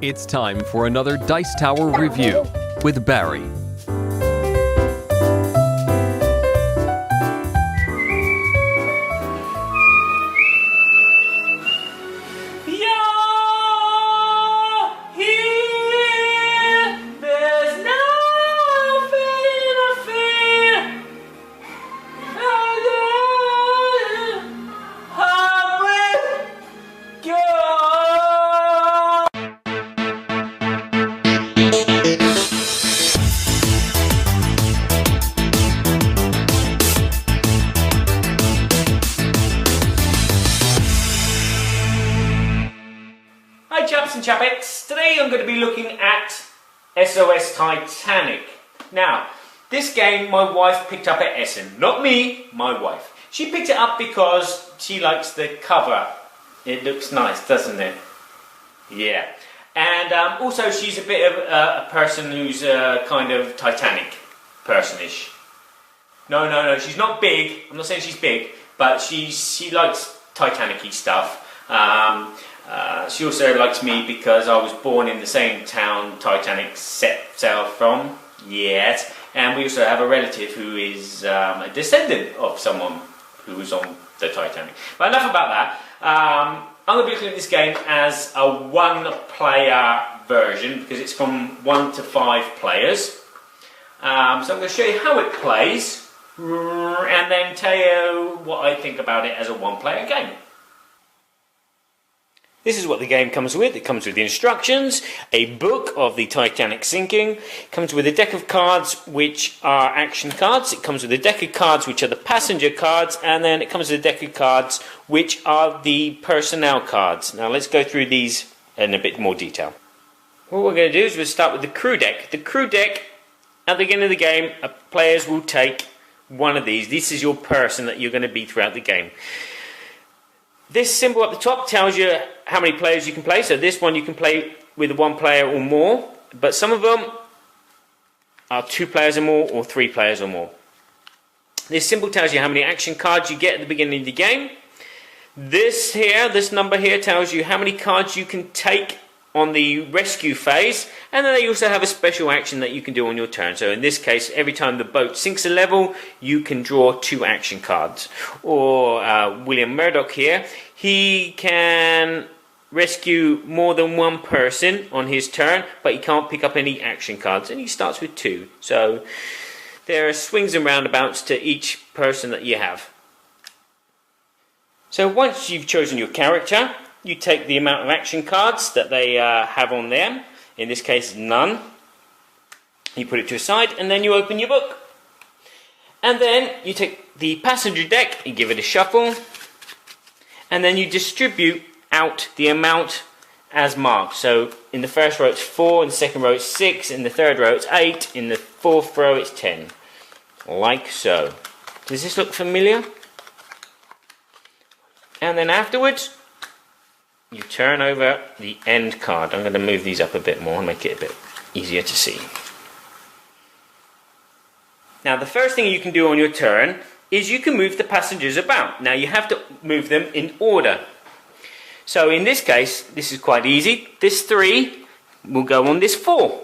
It's time for another Dice Tower review with Barry. Hi chaps and chapettes, today I'm going to be looking at SOS Titanic. Now, this game my wife picked up at Essen, not me, my wife. She picked it up because she likes the cover. It looks nice, doesn't it? Yeah. And also she's a bit of a person who's kind of Titanic personish. No, she's not big, I'm not saying she's big, but she likes Titanic-y stuff. She also likes me because I was born in the same town Titanic set sail from. Yes, and we also have a relative who is a descendant of someone who was on the Titanic. But enough about that. I'm going to be looking at this game as a one-player version because it's from 1 to 5 players. So I'm going to show you how it plays and then tell you what I think about it as a one-player game. This is what the game comes with. It comes with the instructions, a book of the Titanic sinking. It comes with a deck of cards which are action cards. It comes with a deck of cards which are the passenger cards, and then it comes with a deck of cards which are the personnel cards. Now let's go through these in a bit more detail. What we're going to do is we'll start with the crew deck. The crew deck, at the beginning of the game, players will take one of these. This is your person that you're going to be throughout the game. This symbol at the top tells you how many players you can play. So this one you can play with 1 player or more, but some of them are 2 players or more or 3 players or more. This symbol tells you how many action cards you get at the beginning of the game. This number here tells you how many cards you can take on the rescue phase, and then they also have a special action that you can do on your turn. So in this case, every time the boat sinks a level, you can draw 2 action cards. Or William Murdoch here, he can rescue more than 1 person on his turn, but he can't pick up any action cards, and he starts with 2. So there are swings and roundabouts to each person that you have. So once you've chosen your character, you take the amount of action cards that they have on them, in this case none. You put it to a side and then you open your book. And then you take the passenger deck, you give it a shuffle, and then you distribute out the amount as marked. So in the first row it's 4, in the second row it's 6, in the third row it's 8, in the fourth row it's 10. Like so. Does this look familiar? And then afterwards, you turn over the end card. I'm going to move these up a bit more and make it a bit easier to see. Now the first thing you can do on your turn is you can move the passengers about. Now you have to move them in order. So in this case, this is quite easy. This 3 will go on this 4.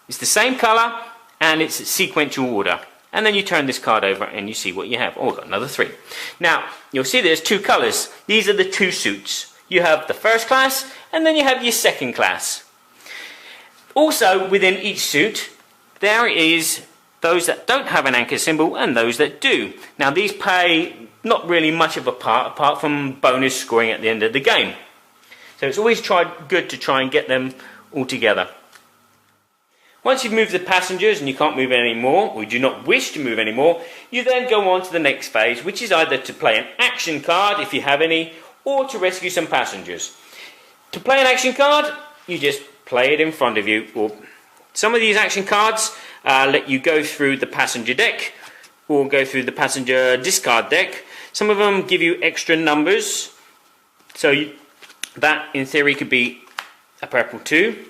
It's the same colour and it's sequential order. And then you turn this card over and you see what you have. Oh, we've got another 3. Now you'll see there's 2 colours. These are the 2 suits. You have the first class, and then you have your second class. Also, within each suit, there is those that don't have an anchor symbol and those that do. Now, these play not really much of a part, apart from bonus scoring at the end of the game. So it's always good to try and get them all together. Once you've moved the passengers and you can't move any more, or you do not wish to move any more, you then go on to the next phase, which is either to play an action card, if you have any, or to rescue some passengers. To play an action card, you just play it in front of you. Or some of these action cards let you go through the passenger deck or go through the passenger discard deck. Some of them give you extra numbers, so that in theory could be a purple 2.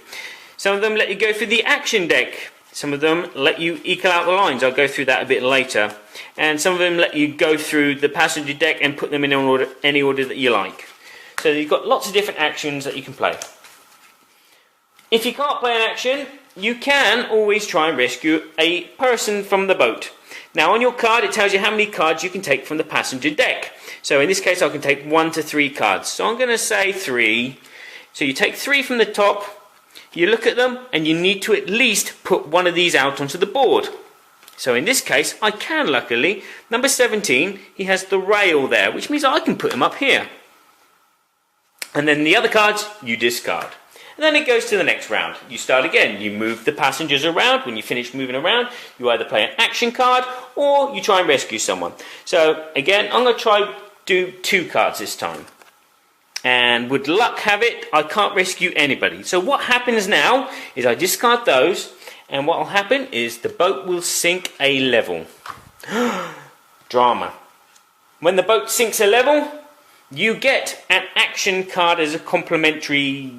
Some of them let you go through the action deck. Some of them let you equal out the lines. I'll go through that a bit later. And some of them let you go through the passenger deck and put them in any order that you like. So you've got lots of different actions that you can play. If you can't play an action, you can always try and rescue a person from the boat. Now on your card it tells you how many cards you can take from the passenger deck. So in this case I can take 1 to 3 cards. So I'm going to say 3. So you take 3 from the top, you look at them, and you need to at least put one of these out onto the board. So in this case I can, luckily. Number 17, he has the rail there, which means I can put him up here. And then the other cards you discard. And then it goes to the next round. You start again. You move the passengers around. When you finish moving around, you either play an action card or you try and rescue someone. So again, I'm going to try do 2 cards this time. And would luck have it, I can't rescue anybody. So what happens now is I discard those, and what will happen is the boat will sink a level. Drama. When the boat sinks a level, you get an action card as a complimentary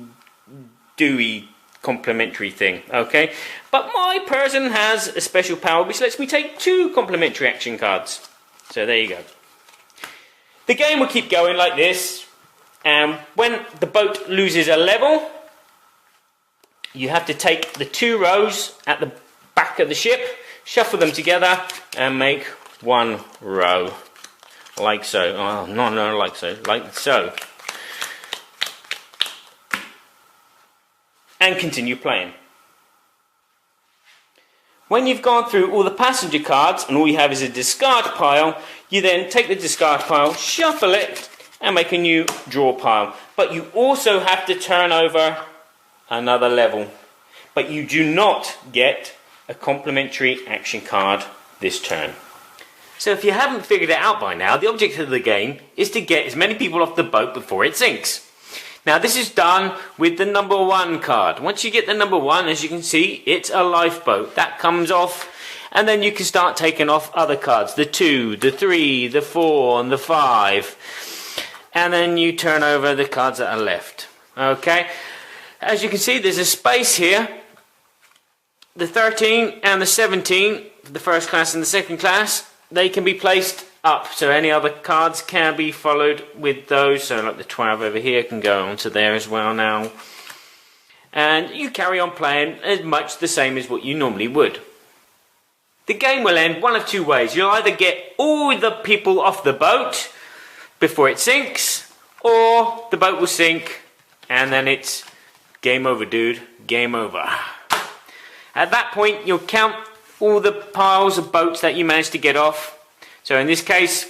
complimentary thing, okay? But my person has a special power which lets me take 2 complimentary action cards. So there you go. The game will keep going like this, and when the boat loses a level, you have to take the 2 rows at the back of the ship, shuffle them together, and make 1 row. Like so. Oh, no, like so. Like so. And continue playing. When you've gone through all the passenger cards and all you have is a discard pile, you then take the discard pile, shuffle it, and make a new draw pile. But you also have to turn over another level. But you do not get a complimentary action card this turn. So if you haven't figured it out by now, the object of the game is to get as many people off the boat before it sinks. Now this is done with the number 1 card. Once you get the number 1, as you can see, it's a lifeboat. That comes off, and then you can start taking off other cards. The 2, the 3, the 4, and the 5. And then you turn over the cards that are left. Okay? As you can see, there's a space here. The 13 and the 17, the first class and the second class, they can be placed up, so any other cards can be followed with those. So like the 12 over here can go onto there as well now, and you carry on playing as much the same as what you normally would. The game will end one of 2 ways. You'll either get all the people off the boat before it sinks, or the boat will sink and then it's game over, dude, game over. At that point you'll count all the piles of boats that you managed to get off. So in this case,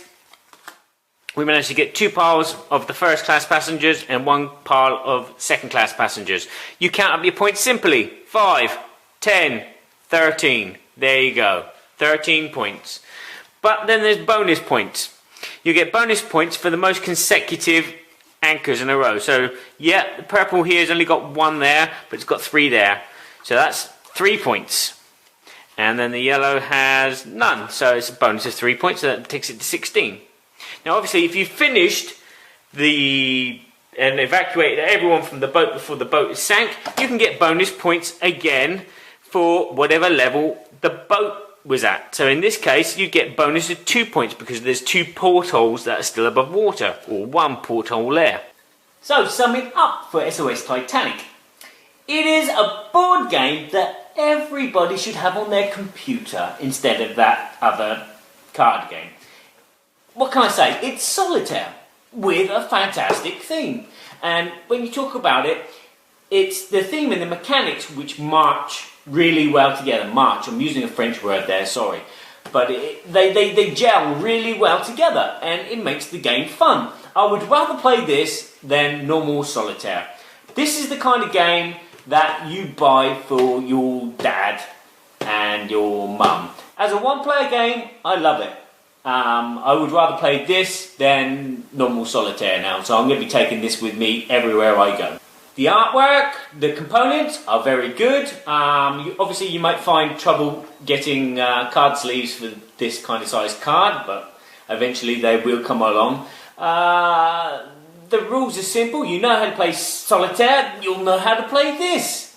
we managed to get 2 piles of the first class passengers and 1 pile of second class passengers. You count up your points simply. 5, 10, 13. There you go. 13 points. But then there's bonus points. You get bonus points for the most consecutive anchors in a row. So yeah, the purple here has only got 1 there, but it's got 3 there. So that's 3 points. And then the yellow has none, so it's a bonus of 3 points, so that takes it to 16. Now obviously if you finished and evacuated everyone from the boat before the boat is sank, you can get bonus points again for whatever level the boat was at. So in this case you get bonus of 2 points because there's 2 portholes that are still above water, or 1 porthole there. So summing up for SOS Titanic. It is a board game that everybody should have on their computer instead of that other card game. What can I say? It's solitaire with a fantastic theme. And when you talk about it, it's the theme and the mechanics which march really well together. March, I'm using a French word there, sorry. But they gel really well together and it makes the game fun. I would rather play this than normal solitaire. This is the kind of game that you buy for your dad and your mum. As a 1-player game, I love it. I would rather play this than normal solitaire now, so I'm going to be taking this with me everywhere I go. The artwork, the components are very good. Obviously you might find trouble getting card sleeves for this kind of size card, but eventually they will come along. The rules are simple. You know how to play solitaire, you'll know how to play this.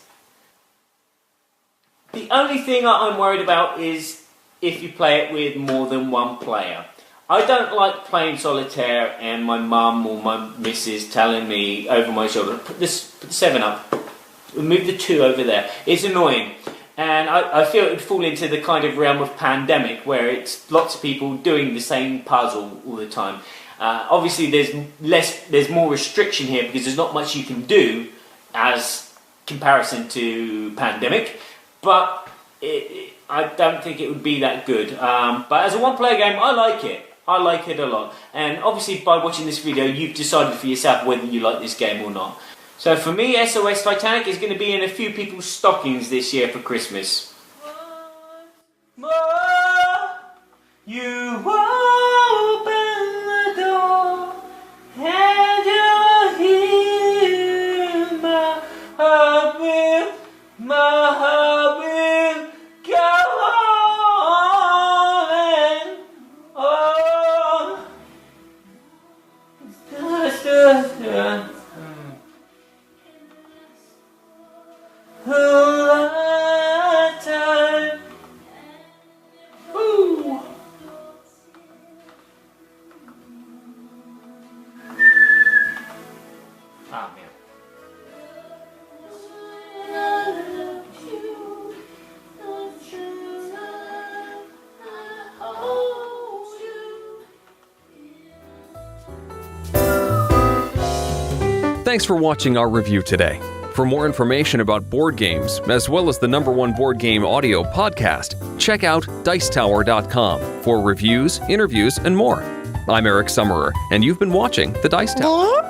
The only thing I'm worried about is if you play it with more than 1 player. I don't like playing solitaire and my mum or my missus telling me over my shoulder, put the 7 up. Move the 2 over there. It's annoying. And I feel it would fall into the kind of realm of pandemic where it's lots of people doing the same puzzle all the time. Obviously, there's more restriction here because there's not much you can do as comparison to pandemic. But I don't think it would be that good. But as a one-player game, I like it. I like it a lot. And obviously, by watching this video, you've decided for yourself whether you like this game or not. So for me, SOS Titanic is going to be in a few people's stockings this year for Christmas. More, you open the door, and you hear my heart will go on and on. Thanks for watching our review today. For more information about board games, as well as the #1 board game audio podcast, check out dicetower.com for reviews, interviews, and more. I'm Eric Summerer, and you've been watching The Dice Tower.